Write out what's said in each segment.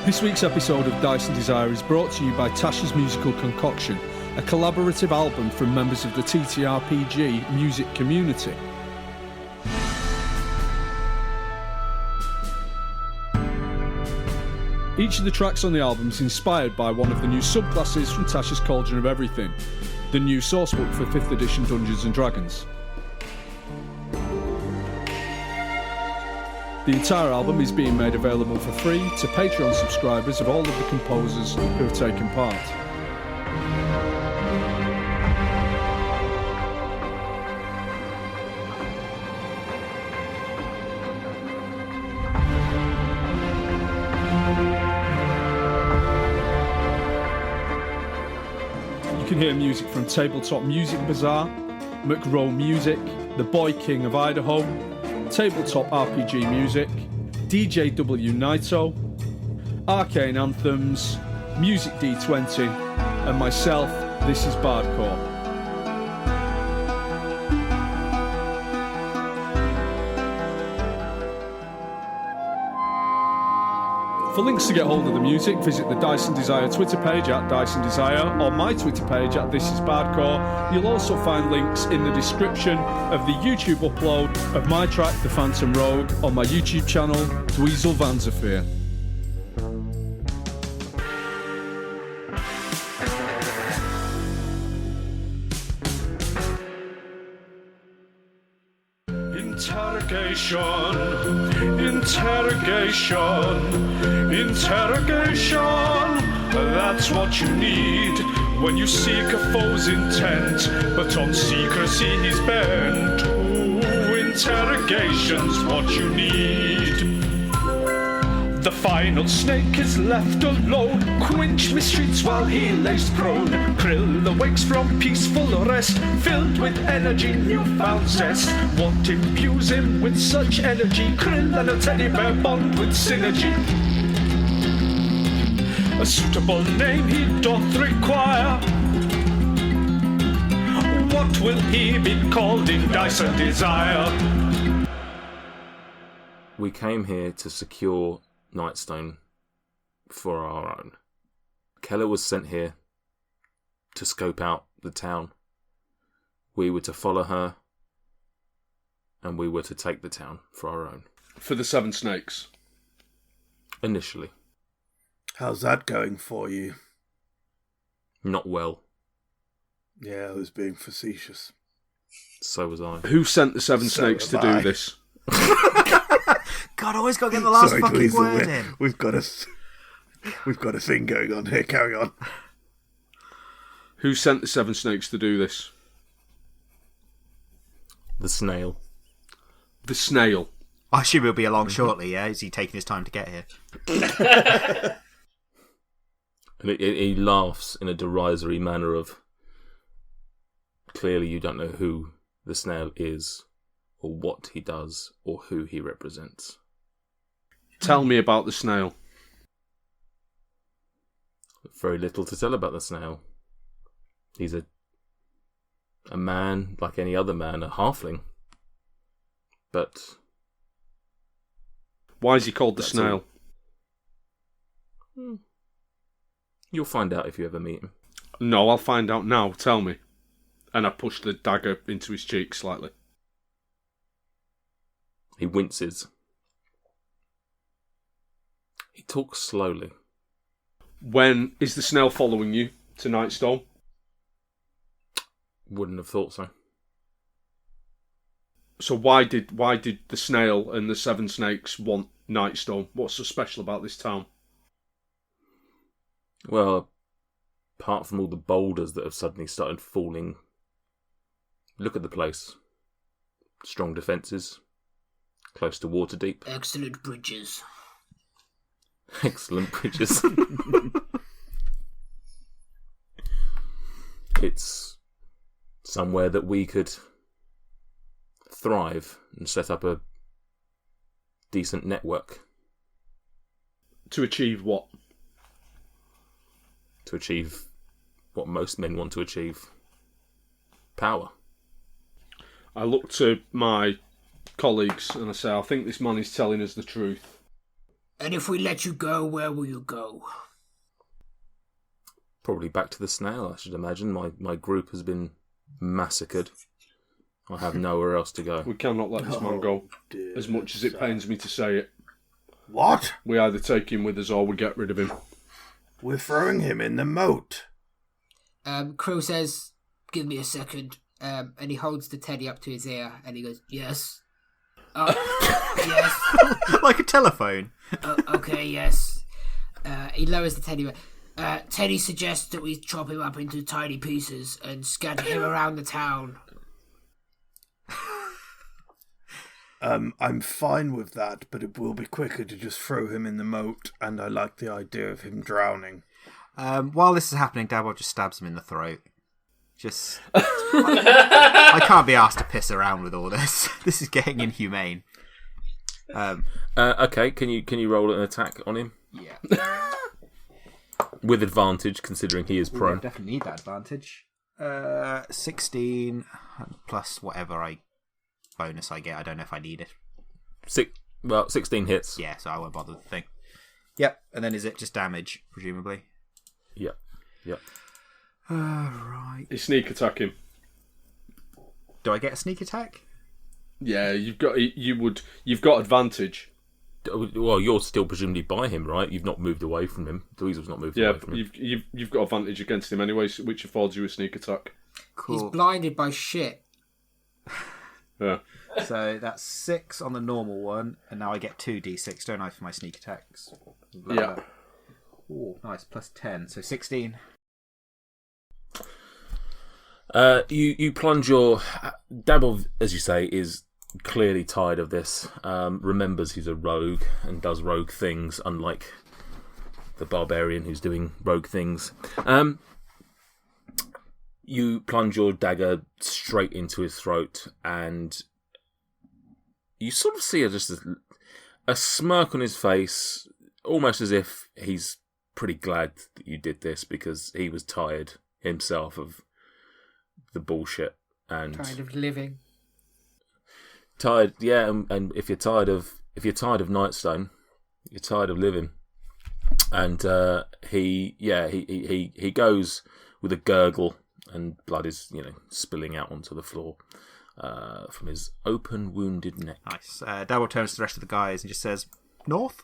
This week's episode of Dice and Desire is brought to you by Tasha's Musical Concoction, a collaborative album from members of the TTRPG music community. Each of the tracks on the album is inspired by one of the new subclasses from Tasha's Cauldron of Everything, the new sourcebook for 5th edition Dungeons & Dragons. The entire album is being made available for free to Patreon subscribers of all of the composers who have taken part. You can hear music from Tabletop Music Bazaar, McRow Music, The Boy King of Idaho, Tabletop RPG Music, DJW Naito, Arcane Anthems, Music D20, and myself, This is Bardcore. For links to get hold of the music, visit the Dice and Desire Twitter page at Dice and Desire or my Twitter page at This is Bardcore. You'll also find links in the description of the YouTube upload of my track The Phantom Rogue on my YouTube channel, Dweezil Vanzafir. Interrogation, that's what you need when you seek a foe's intent, but on secrecy he's bent. Ooh, interrogation's what you need. The final snake is left alone, quench mysteries while he lays prone. Krill awakes from peaceful rest, filled with energy, newfound zest. What imbues him with such energy? Krill and a teddy bear bond with synergy. A suitable name he doth require. What will he be called in Dice and Desire? We came here to secure Nightstone for our own. Keller was sent here to scope out the town. We were to follow her, and we were to take the town for our own. For the Seven Snakes. Initially. How's that going for you? Not well. Yeah, I was being facetious. So was I. Who sent the Seven Snakes to do this? God, I always got to get the last fucking Dweezil, word in. We've got a thing going on here. Carry on. Who sent the Seven Snakes to do this? The snail. The snail. I assume he'll be along shortly, yeah? Is he taking his time to get here? And he laughs in a derisory manner of, clearly you don't know who the snail is, or what he does, or who he represents. Tell me about the snail. Very little to tell about the snail. He's a man like any other man, a halfling. But why is he called the snail? You'll find out if you ever meet him. No, I'll find out now. Tell me. And I push the dagger into his cheek slightly. He winces. He talks slowly. When is the snail following you to Nightstone? Wouldn't have thought so. So why did the snail and the Seven Snakes want Nightstone? What's so special about this town? Well, apart from all the boulders that have suddenly started falling, look at the place. Strong defences. Close to Waterdeep. Excellent bridges. Excellent bridges. It's somewhere that we could thrive and set up a decent network. To achieve what? To achieve what most men want to achieve. Power. I look to my colleagues and I say, I think this man is telling us the truth. And if we let you go, where will you go? Probably back to the snail, I should imagine. My group has been massacred. I have nowhere else to go. We cannot let this man go. Dear As much as it pains me to say it. What? We either take him with us or we get rid of him. We're throwing him in the moat. Krill says, give me a second. And he holds the teddy up to his ear and he goes, yes. Yes. Like a telephone. Okay, yes. He lowers the teddy. Teddy suggests that we chop him up into tiny pieces and scatter him around the town. I'm fine with that, but it will be quicker to just throw him in the moat, and I like the idea of him drowning. While this is happening, Dabble just stabs him in the throat. Just... I can't be asked to piss around with all this. This is getting inhumane. Okay, can you roll an attack on him? Yeah. With advantage, considering he is prone. I definitely need that advantage. 16 plus whatever bonus I get. I don't know if I need it. 16 hits. Yeah, so I won't bother with the thing. Yep, and then is it just damage, presumably? Yep. Right. You sneak attack him. Do I get a sneak attack? Yeah, you've got advantage. Well, you're still presumably by him, right? You've not moved away from him. Dweezil's not moved away from him. You've got advantage against him anyway, which affords you a sneak attack. Cool. He's blinded by shit. Yeah. So that's 6 on the normal one, and now I get 2d6, don't I, for my sneak attacks? Yeah. Oh, nice. Plus 10, so 16. You plunge your... Dabble, as you say, is clearly tired of this. Remembers he's a rogue and does rogue things, unlike the barbarian who's doing rogue things. You plunge your dagger straight into his throat, and you sort of see just a smirk on his face, almost as if he's pretty glad that you did this, because he was tired himself of the bullshit and Tired of living. tired. Yeah, and if you're tired of Nightstone, you're tired of living. And he goes with a gurgle, and blood is spilling out onto the floor from his open wounded neck. Nice. Dabble turns to the rest of the guys and just says, "North."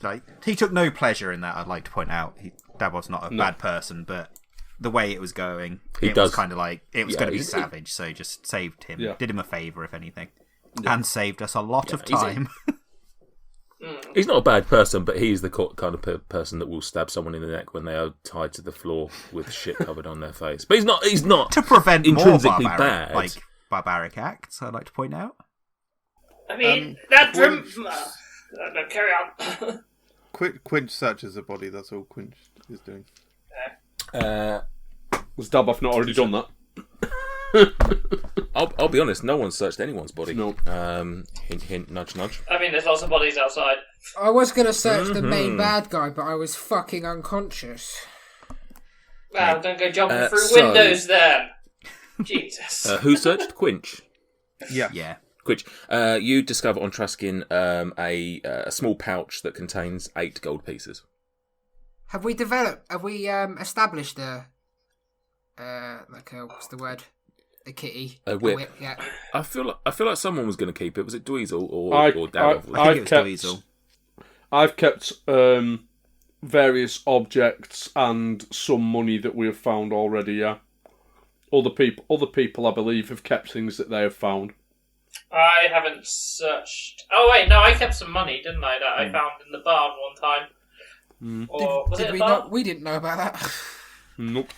Like, he took no pleasure in that. I'd like to point out, Dabble's not a bad person, but the way it was going, was kind of like it was going to be savage. So just saved him, did him a favour, if anything, and saved us a lot of time. He's not a bad person, but he's the kind of person that will stab someone in the neck when they are tied to the floor with shit covered on their face. But he's not To prevent intrinsically more bad. Barbaric acts, I'd like to point out. I mean, no, carry on. Quinch searches the body, that's all Quinch is doing. Was Daboff not already done that? I'll be honest, no one searched anyone's body. No. Hint, hint, nudge, nudge. I mean, there's lots of bodies outside. I was going to search the main bad guy, but I was fucking unconscious. Well, don't go jumping through windows then. Jesus. Who searched? Quinch. Yeah. Quinch. You discover on Traskin a small pouch that contains 8 gold pieces. Have we established what's the word? A kitty. A whip. Yeah. I feel like someone was going to keep it. Was it Dweezil or Davov? I think it was Dweezil. I've kept various objects and some money that we have found already. Yeah, other people, I believe, have kept things that they have found. I haven't searched. Oh wait, no, I kept some money, didn't I? That I found in the barn one time. Or was it a barn? We didn't know about that. Nope.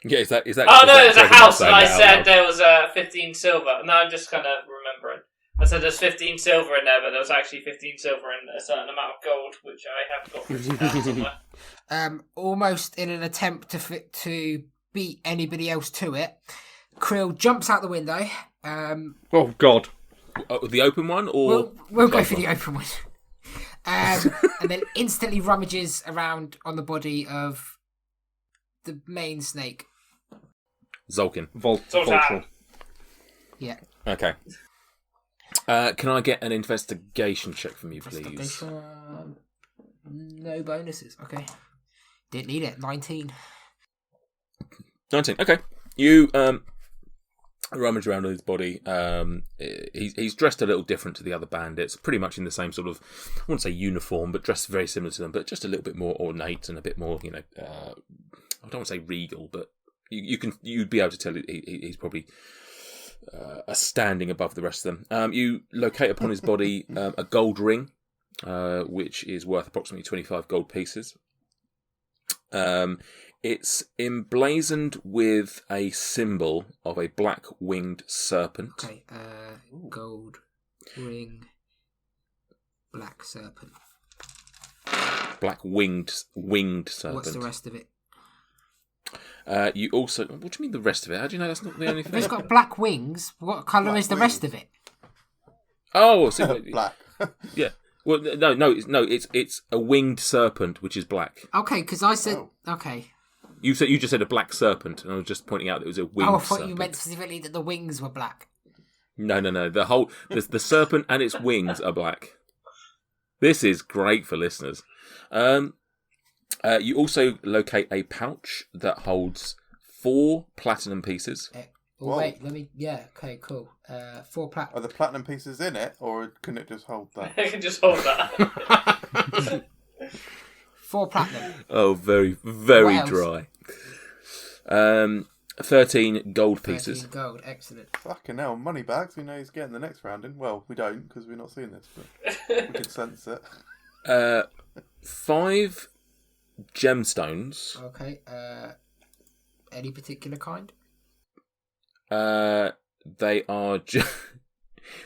Yeah, is that? Oh no, there's a house, and I said there was 15 silver. No, I'm just kind of remembering. I said there's 15 silver in there, but there was actually 15 silver and a certain amount of gold, which I have got written down somewhere. Almost in an attempt to beat anybody else to it, Krill jumps out the window. Oh God! The open one, or we'll go for the open one. And then instantly rummages around on the body of the main snake. Zolkin. Vulture. Yeah. Okay. Can I get an investigation check from you, please? Investigation. No bonuses. Okay. Didn't need it. 19. 19. Okay. You rummage around with his body. He's dressed a little different to the other bandits. Pretty much in the same sort of, I wouldn't say uniform, but dressed very similar to them, but just a little bit more ornate and a bit more, I don't want to say regal, but you'd be able to tell he's probably a standing above the rest of them. You locate upon his body a gold ring, which is worth approximately 25 gold pieces. It's emblazoned with a symbol of a black-winged serpent. Okay, gold ring, black serpent. Black-winged serpent. What's the rest of it? You also... What do you mean the rest of it? How do you know that's not the only thing? It's got black wings. What colour is the rest of it? Oh, so, Black. yeah. Well, no. It's a winged serpent, which is black. Okay, because I said... Okay. You just said a black serpent, and I was just pointing out that it was a winged serpent. Oh, I thought you meant specifically that the wings were black. No. The serpent and its wings are black. This is great for listeners. You also locate a pouch that holds 4 platinum pieces. Wait, let me... Yeah, okay, cool. 4 platinum... Are the platinum pieces in it, or can it just hold that? I can just hold that. 4 platinum. Oh, very, very dry. 13 gold pieces. 13 gold, excellent. Fucking hell, money bags. We know he's getting the next round in. Well, we don't, because we're not seeing this, but we can sense it. 5 gemstones. Okay, any particular kind? They are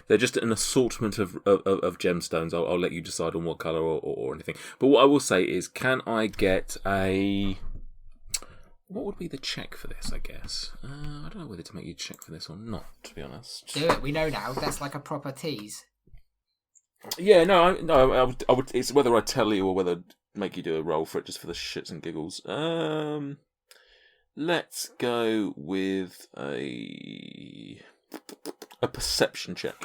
they're just an assortment of gemstones. I'll let you decide on what colour or anything. But what I will say is, can I get a... What would be the check for this, I guess? I don't know whether to make you check for this or not, to be honest. Do it, we know now. That's like a proper tease. Yeah, I would. It's whether I tell you or whether I'd make you do a roll for it just for the shits and giggles. Let's go with a perception check.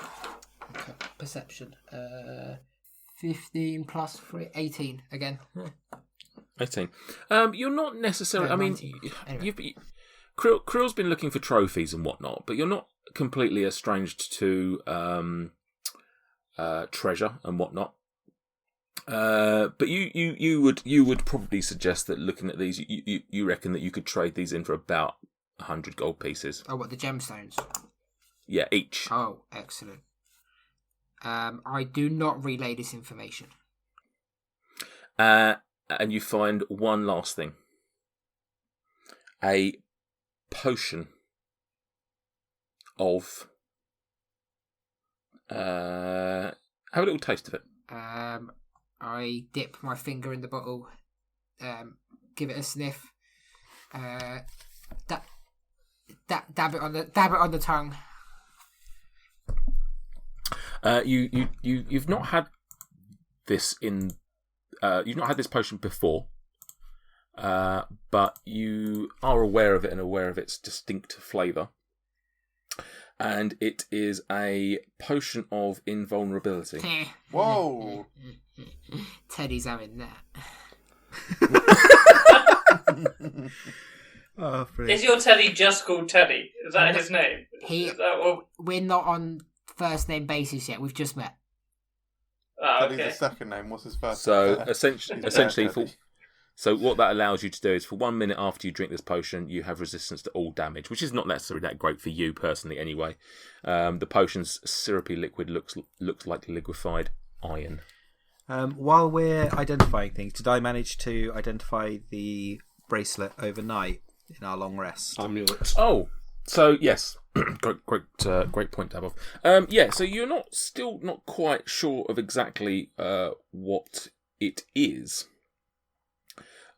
Okay, perception. 15 plus 3, 18 again. 18. You're not necessarily... No, I mean, anyway. Krill's been looking for trophies and whatnot, but you're not completely estranged to treasure and whatnot. But you would probably suggest that looking at these, you reckon that you could trade these in for about 100 gold pieces. Oh, what, the gemstones? Yeah, each. Oh, excellent. I do not relay this information. And you find one last thing. A potion of... have a little taste of it. I dip my finger in the bottle, give it a sniff, dab it on the tongue. You've not had this in... you've not had this potion before, but you are aware of it and aware of its distinct flavour. And it is a potion of invulnerability. Whoa! Teddy's having that. Oh, brilliant. Is your Teddy just called Teddy? Is that his name? Is that what... We're not on first name basis yet. We've just met. Oh, Teddy's okay. his second name. What's his first? So essentially, Teddy. so what that allows you to do is, for 1 minute after you drink this potion, you have resistance to all damage, which is not necessarily that great for you personally, anyway. The potion's syrupy liquid looks like liquefied iron. While we're identifying things, did I manage to identify the bracelet overnight in our long rest? Amulet. Oh, so yes, great point, Dabov. Yeah, so you're still not quite sure of exactly what it is.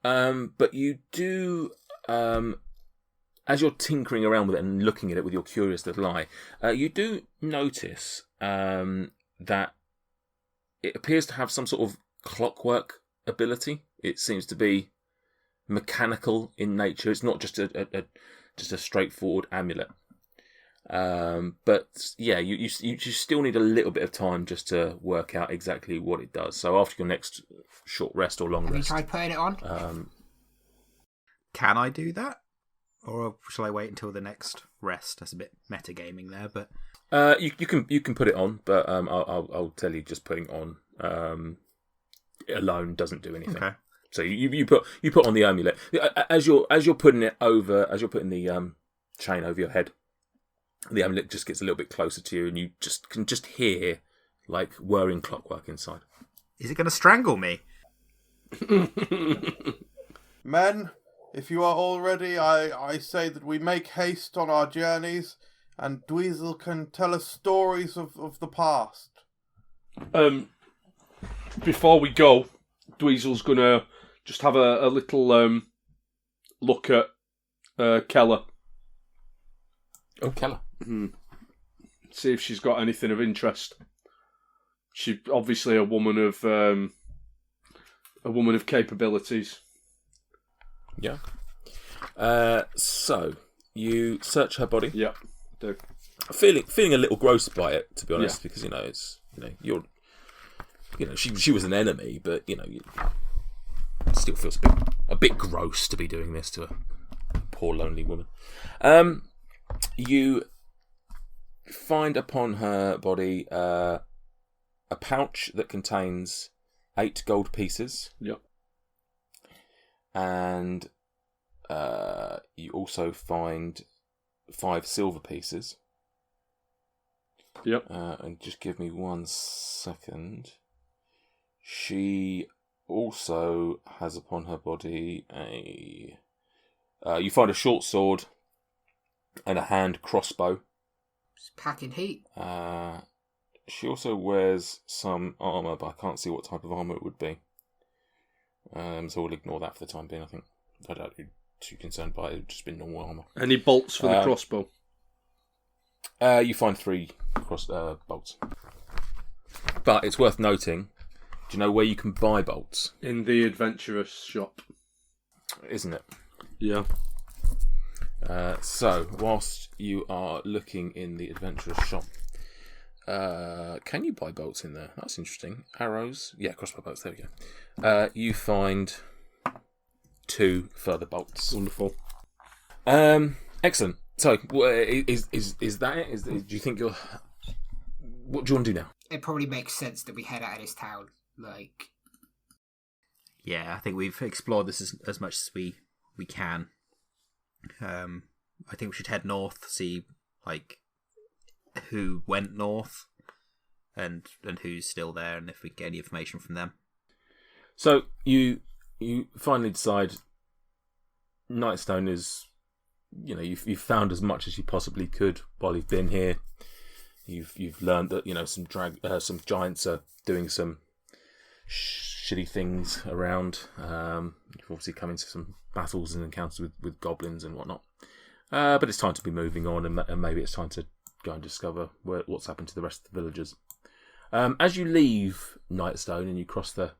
But you do, as you're tinkering around with it and looking at it with your curious little eye, you do notice that it appears to have some sort of clockwork ability. It seems to be mechanical in nature. It's not just a straightforward amulet. But yeah, you still need a little bit of time just to work out exactly what it does. So after your next short rest or long Have rest, you tried putting it on? Can I do that? Or shall I wait until the next rest? That's a bit metagaming there, but you can put it on, but I'll tell you, just putting it on alone doesn't do anything. okay. So you put on the amulet as you're putting it over, as you're putting the chain over your head. The amulet just gets a little bit closer to you, and you can hear like whirring clockwork inside. Is it going to strangle me? Men, if you are all ready, I say that we make haste on our journeys, and Dweezil can tell us stories of the past. Before we go, Dweezil's gonna just have a little look at Keller. Oh, Keller. Mm-hmm. See if she's got anything of interest. She's obviously a woman of capabilities. Yeah. So you search her body. Yeah, I do. Feeling a little gross by it, to be honest, because she was an enemy, but it still feels a bit gross to be doing this to a poor lonely woman. You find upon her body a pouch that contains 8 gold pieces. Yep. And you also find 5 silver pieces. Yep. And just give me 1 second. She also has upon her body you find a short sword and a hand crossbow. It's packing heat. She also wears some armour, but I can't see what type of armour it would be. So we'll ignore that for the time being, I think. I don't be too concerned by it. It would just be normal armour. Any bolts for the crossbow? You find 3 bolts. But it's worth noting, do you know where you can buy bolts? In the adventurous shop. Isn't it? Yeah. So, whilst you are looking in the adventurous shop, can you buy bolts in there? That's interesting. Arrows? Yeah, crossbow bolts. There we go. You find 2 further bolts. Wonderful. Excellent. So, is that it? Do you think you're... What do you want to do now? It probably makes sense that we head out of this town. Yeah, I think we've explored this as much as we can. I think we should head north, see who went north, and who's still there, and if we get any information from them. So you finally decide Nightstone is, you've found as much as you possibly could while you've been here. You've learned that some giants are doing some shitty things around. You've obviously come into some battles and encounters with goblins and whatnot. But it's time to be moving on, and maybe it's time to go and discover what's happened to the rest of the villagers. As you leave Nightstone and you cross the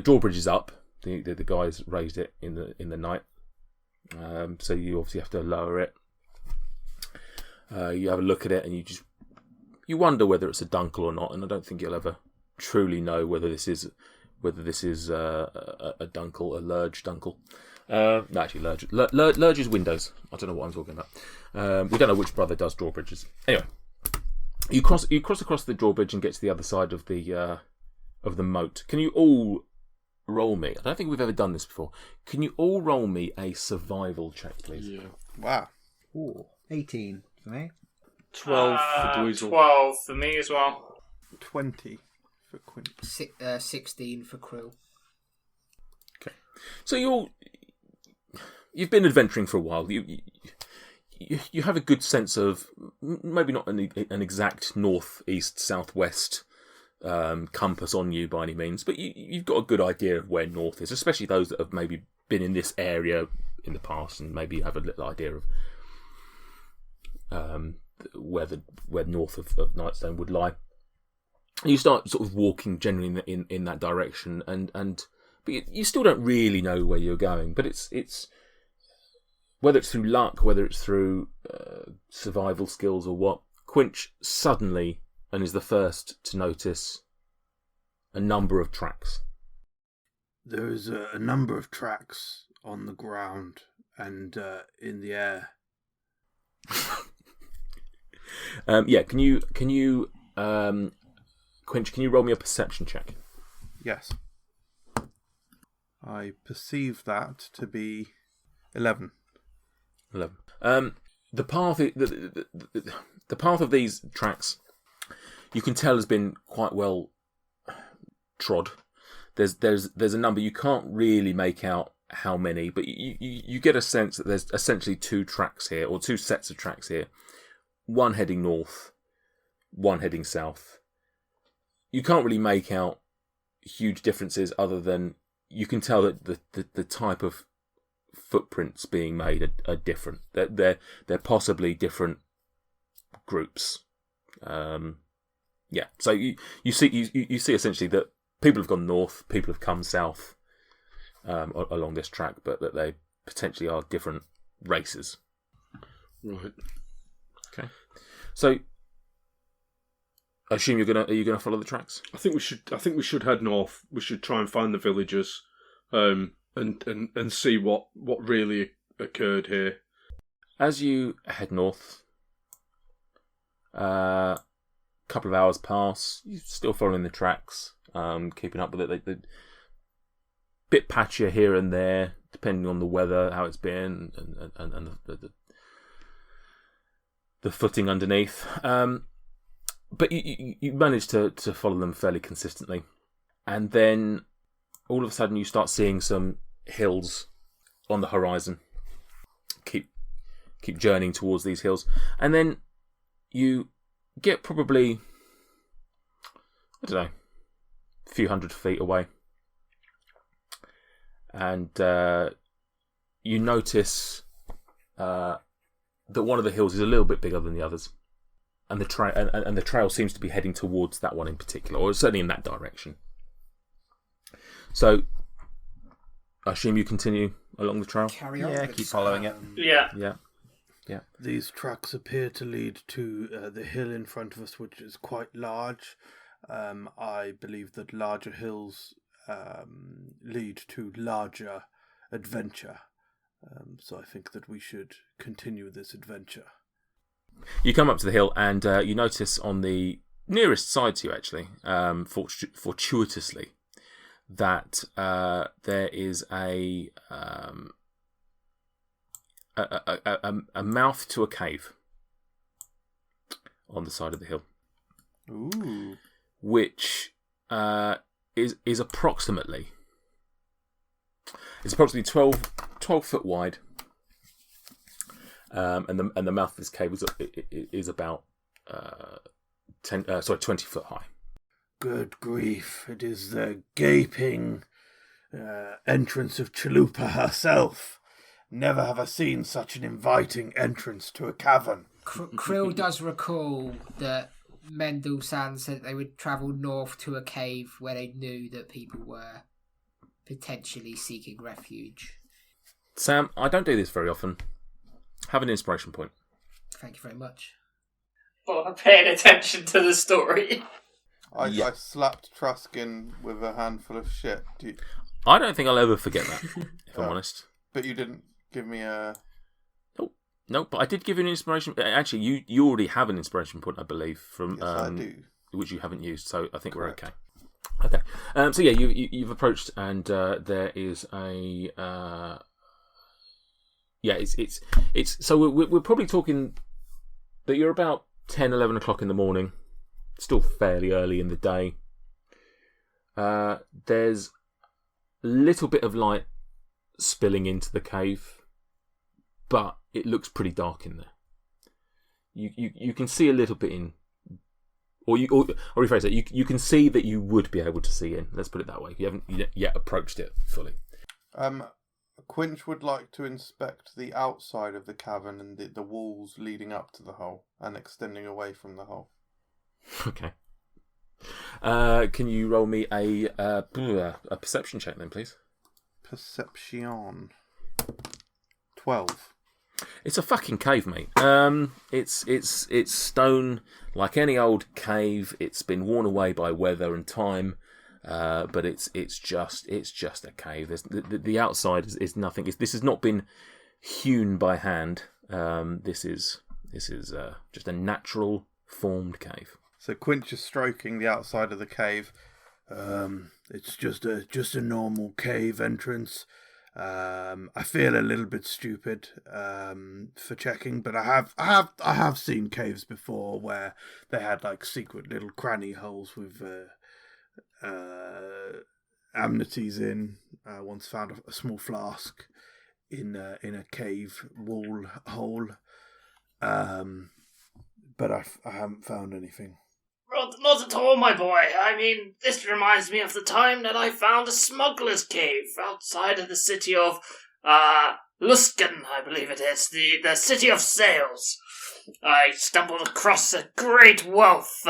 drawbridge is up. The guys raised it in the night, so you obviously have to lower it. You have a look at it, and you wonder whether it's a dunkel or not. And I don't think you'll ever truly know whether this is a dunkel, a lurge dunkel. No, actually, lurge is windows. I don't know what I'm talking about. We don't know which brother does drawbridges. Anyway, you cross across the drawbridge and get to the other side of the moat. Can you all roll me? I don't think we've ever done this before. Can you all roll me a survival check, please? Yeah. Wow. Ooh, 18 for me. 12 for Dweezil. 12 for me as well. 20 for Quint. 16 for Krill. Okay. So you've been adventuring for a while. You have a good sense of, maybe not an exact north, east, southwest compass on you by any means, but you've got a good idea of where north is, especially those that have maybe been in this area in the past and maybe have a little idea of where north of Nightstone would lie. You start sort of walking generally in that direction, but you still don't really know where you're going. But it's whether it's through luck, whether it's through survival skills or what, Quinch suddenly and is the first to notice a number of tracks. There is a number of tracks on the ground and in the air. Can you Quinch, can you roll me a perception check? Yes. I perceive that to be 11. 11. The path of these tracks, you can tell, has been quite well trod. There's a number, you can't really make out how many, but you get a sense that there's essentially two tracks here, or two sets of tracks here. One heading north, one heading south. You can't really make out huge differences other than you can tell that the type of footprints being made are different. They're possibly different groups. So you see essentially that people have gone north, people have come south along this track, but that they potentially are different races. Right. Okay. So I assume are you gonna follow the tracks? I think we should head north. We should try and find the villagers, and see what really occurred here. As you head north, a couple of hours pass. You're still following the tracks, keeping up with it. They bit patchier here and there, depending on the weather, how it's been, and the footing underneath. But you manage to follow them fairly consistently. And then all of a sudden you start seeing some hills on the horizon. Keep journeying towards these hills. And then you get probably, I don't know, a few hundred feet away. And you notice that one of the hills is a little bit bigger than the others. And the trail seems to be heading towards that one in particular, or certainly in that direction. So, I assume you continue along the trail? Carry on. Yeah, keep following it. Yeah. These tracks appear to lead to the hill in front of us, which is quite large. I believe that larger hills lead to larger adventure. So I think that we should continue this adventure. You come up to the hill and you notice on the nearest side to you, actually, fortuitously, that there is a mouth to a cave on the side of the hill. Ooh. Which is approximately 12 foot wide. And the mouth of this cave is about 20 foot high. Good grief! It is the gaping entrance of Chalupa herself. Never have I seen such an inviting entrance to a cavern. Krill does recall that Mendel-san said they would travel north to a cave where they knew that people were potentially seeking refuge. Sam, I don't do this very often. Have an inspiration point. Thank you very much. Well, I'm paying attention to the story. I slapped Traskin with a handful of shit. I don't think I'll ever forget that, if I'm honest. But you didn't give me a... No, but I did give you an inspiration. Actually, you already have an inspiration point, I believe, from Yes, I do. Which you haven't used. So I think Correct. we're okay. Okay. So yeah, you've approached, and there is a. It's so we're probably talking that you're about 10, 11 o'clock in the morning, still fairly early in the day. There's a little bit of light spilling into the cave, but it looks pretty dark in there. You can see a little bit in, or rephrase that. You can see that you would be able to see in. Let's put it that way. You haven't yet approached it fully. Quinch would like to inspect the outside of the cavern and the walls leading up to the hole and extending away from the hole. Okay. Can you roll me a perception check then, please? Perception. 12. It's a fucking cave, mate. It's stone like any old cave. It's been worn away by weather and time, but it's just a cave. The outside is nothing. This has not been hewn by hand. This is just a natural formed cave. So Quinch is stroking the outside of the cave. It's just a normal cave entrance. I feel a little bit stupid for checking, but I have seen caves before where they had like secret little cranny holes with amenities in. I once found a small flask in a cave wall hole, but I haven't found anything. Not at all, my boy. I mean, this reminds me of the time that I found a smuggler's cave outside of the city of Luskan, I believe it is, the city of sails. I stumbled across a great wealth,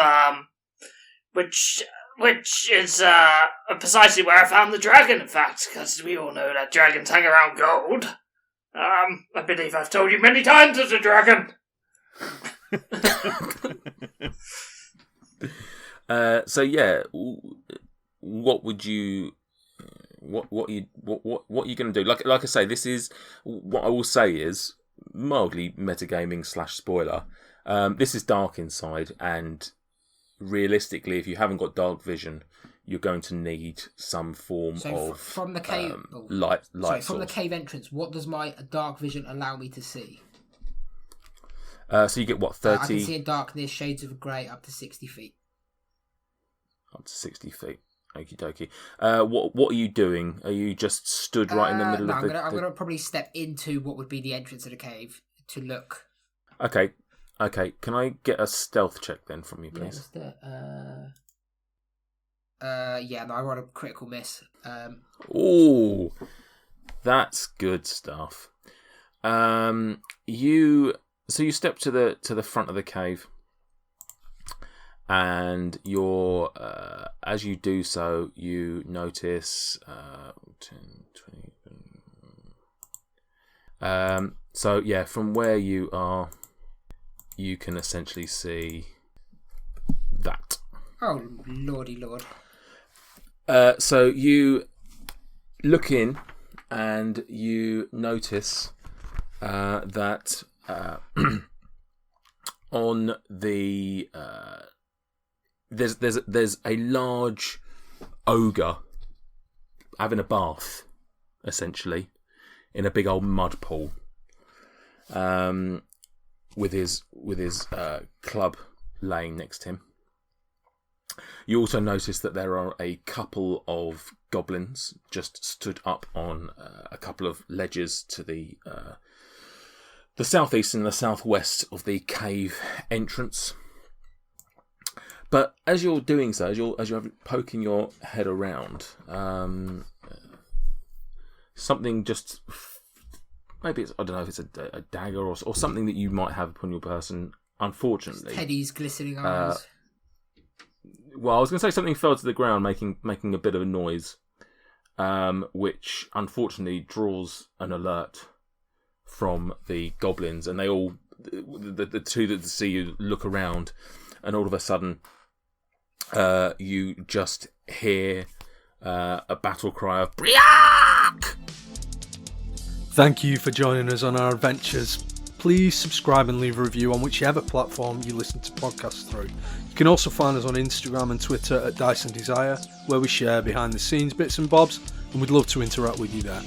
which is precisely where I found the dragon, in fact, because we all know that dragons hang around gold. I believe I've told you many times there's a dragon. So yeah, what are you going to do? Like I say, this is what I will say is mildly metagaming / spoiler. This is dark inside, and realistically, if you haven't got dark vision, you're going to need some form of from the cave light. Sorry, from the cave entrance, what does my dark vision allow me to see? So you get what, 30? I can see in darkness, shades of grey, up to 60 feet. Up to 60 feet. Okie dokie. What are you doing? Are you just stood right in the middle of the... I'm going to probably step into what would be the entrance of the cave to look. Okay. Can I get a stealth check then from you, please? Yeah, I want a critical miss. Ooh, that's good stuff. So you step to the front of the cave, and you're as you do so, you notice 10, 20. So yeah, from where you are, you can essentially see that. Oh lordy lord! So you look in, and you notice that. On the there's a large ogre having a bath, essentially, in a big old mud pool, with his club laying next to him. You also notice that there are a couple of goblins just stood up on a couple of ledges to the southeast and the southwest of the cave entrance. But as you're doing so, as you're poking your head around, something just, maybe it's, I don't know if it's a dagger or something that you might have upon your person. Unfortunately, Teddy's glistening eyes. Well, I was going to say something fell to the ground, making a bit of a noise, which unfortunately draws an alert from the goblins, and they all, the two that see you, look around, and all of a sudden you just hear a battle cry of Briac! Thank you for joining us on our adventures. Please subscribe and leave a review on whichever platform you listen to podcasts through. You can also find us on Instagram and Twitter at Dice and Desire, where we share behind the scenes bits and bobs, and we'd love to interact with you there.